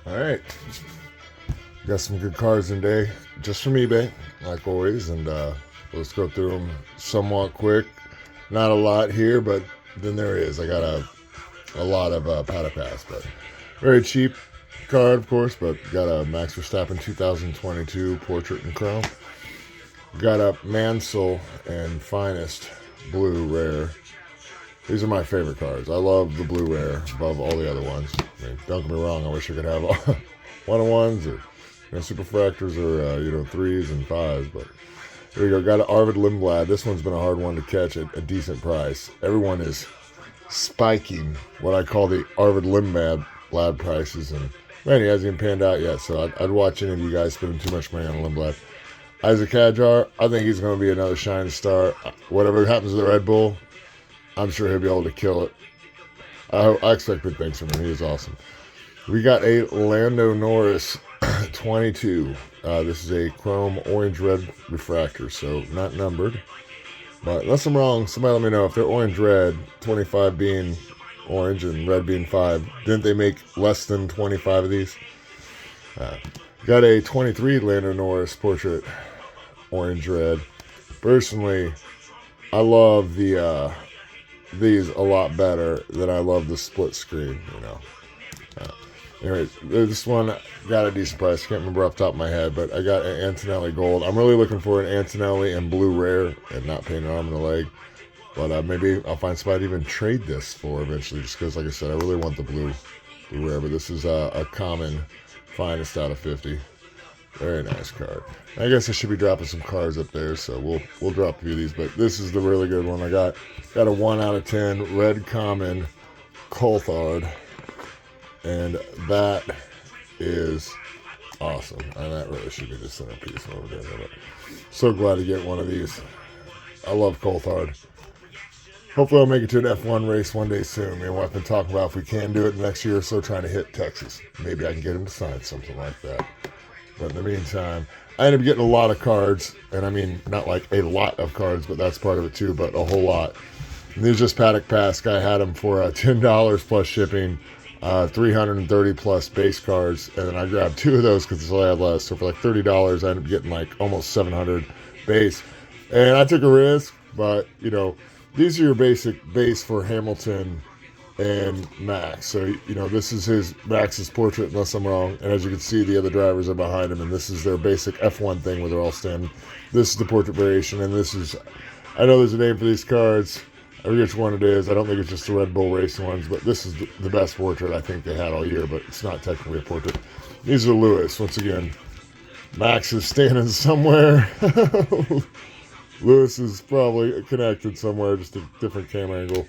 All right, got some good cards today, just from eBay, like always, and let's go through them somewhat quick. Not a lot here, but then there is. I got a lot of Paddock Pass, but very cheap card, of course. But got a Max Verstappen 2022 Portrait in Chrome. Got a Mansell and Finest Blue Rare. These are my favorite cards. I love the Blue Rare above all the other ones. I mean, don't get me wrong. I wish I could have one-on-ones or super fractors or threes and fives. But here we go. Got an Arvid Lindblad. This one's been a hard one to catch at a decent price. Everyone is spiking what I call the Arvid Lindblad prices, and man, he hasn't even panned out yet. So I'd watch any of you guys spending too much money on Lindblad. Isaac Hadjar, I think he's going to be another shining star. Whatever happens to the Red Bull, I'm sure he'll be able to kill it. I expect big things from him. He is awesome. We got a Lando Norris 22. This is a chrome orange-red refractor, so not numbered. But unless I'm wrong, somebody let me know. If they're orange-red, 25 being orange and red being 5, didn't they make less than 25 of these? Got a 23 Lando Norris portrait orange-red. Personally, I love these a lot better than I love the split screen, Anyway, this one got a decent price. Can't remember off the top of my head, but I got an Antonelli Gold. I'm really looking for an Antonelli and Blue Rare and not paying an arm and a leg. But maybe I'll find somebody to even trade this for eventually, just because, like I said, I really want the Blue Rare. But this is a common Finest out of 50. Very nice card. I guess I should be dropping some cards up there, so we'll drop a few of these. But this is the really good one. I got a 1 out of 10 red common Coulthard, and that is awesome. And that really should be the centerpiece over there. But so glad to get one of these. I love Coulthard. Hopefully I'll make it to an F1 race one day soon. I've been talking about if we can do it next year or so, trying to hit Texas. Maybe I can get him to sign something like that. But in the meantime, I ended up getting a lot of cards. And I mean, not like a lot of cards, but that's part of it too, but a whole lot. And these are just Paddock Pass. Guy had them for $10 plus shipping, 330 plus base cards. And then I grabbed 2 of those because it's all I had left. So for like $30, I ended up getting like almost 700 base. And I took a risk, but these are your basic base for Hamilton and Max. So, this is Max's portrait, unless I'm wrong. And as you can see, the other drivers are behind him, and this is their basic F1 thing where they're all standing. This is the portrait variation, and this is, I know there's a name for these cards. I forget which one it is. I don't think it's just the Red Bull racing ones, but this is the best portrait I think they had all year, but it's not technically a portrait. These are Lewis. Once again, Max is standing somewhere. Lewis is probably connected somewhere, just a different camera angle.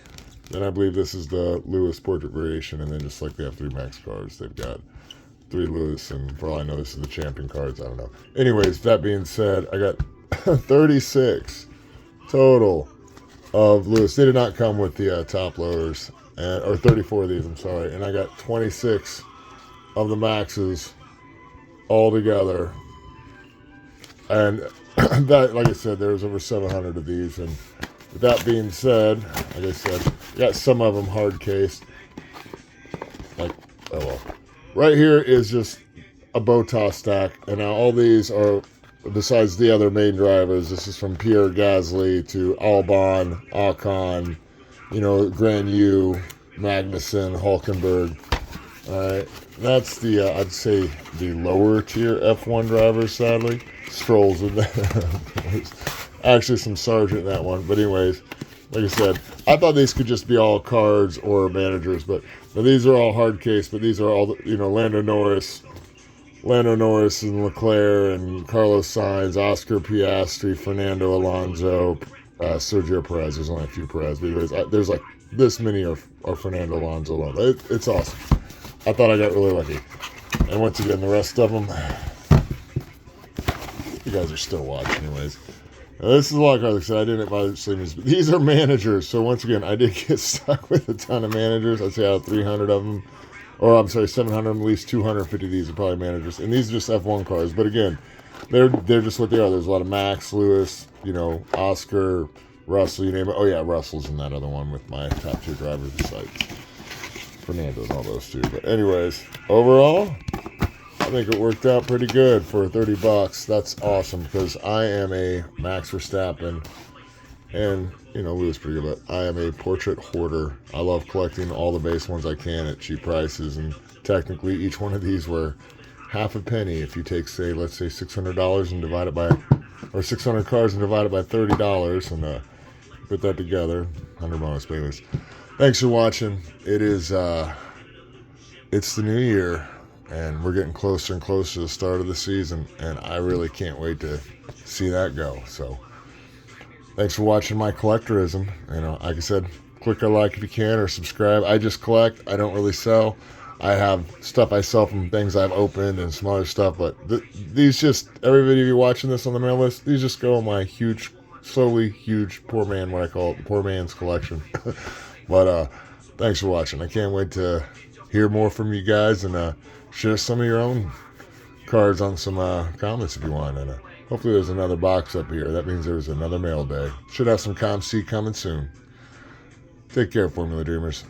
And I believe this is the Lewis portrait variation, and then just like they have 3 Max cards, they've got 3 Lewis, and for all I know, this is the champion cards. I don't know. Anyways, that being said, I got 36 total of Lewis. They did not come with the top loaders, or 34 of these, I'm sorry. And I got 26 of the Maxes all together. And that, like I said, there's over 700 of these. And with that being said, like I said, got some of them hard cased. Like, oh well. Right here is just a bow tie stack. And now all these are, besides the other main drivers, this is from Pierre Gasly to Albon, Ocon, Grand U, Magnussen, Hulkenberg. Alright, that's the, I'd say, the lower tier F1 drivers, sadly. Stroll's in there. Actually, some Sargent in that one. But anyways, like I said, I thought these could just be all cards or managers. But these are all hard case. But these are all, Lando Norris and Leclerc and Carlos Sainz, Oscar Piastri, Fernando Alonso, Sergio Perez. There's only a few Perez. But anyways, there's like this many are Fernando Alonso alone. It's awesome. I thought I got really lucky. And once again, the rest of them, you guys are still watching anyways. This is a lot of cards. Like I said, I didn't bother sleeping, but these are managers. So once again, I did get stuck with a ton of managers. I'd say out of 300 of them, or I'm sorry, 700 of them, at least 250 of these are probably managers. And these are just F1 cards. But again, they're just what they are. There's a lot of Max, Lewis, Oscar, Russell, you name it. Oh yeah, Russell's in that other one with my top 2 drivers besides Fernando and all those 2. But anyways, overall, think it worked out pretty good for 30 bucks. That's awesome because I am a Max Verstappen and, you know, Lewis pretty good, but I am a portrait hoarder. I love collecting all the base ones I can at cheap prices, and technically each one of these were half a penny. If you take, say, let's say $600 and divide it by, or 600 cards and divide it by $30 and put that together, 100 bonus payments. Thanks for watching. It's the new year, and we're getting closer and closer to the start of the season, and I really can't wait to see that go. So thanks for watching my collectorism. You know, like I said, click a like if you can, or subscribe. I just collect. I don't really sell. I have stuff I sell from things I've opened and some other stuff, but these just, every video you're watching this on the mail list, these just go in my huge, slowly huge, poor man, what I call it, the poor man's collection. But thanks for watching. I can't wait to hear more from you guys, and share some of your own cards on some comments if you want. And hopefully there's another box up here. That means there's another mail day. Should have some ComC coming soon. Take care, Formula Dreamers.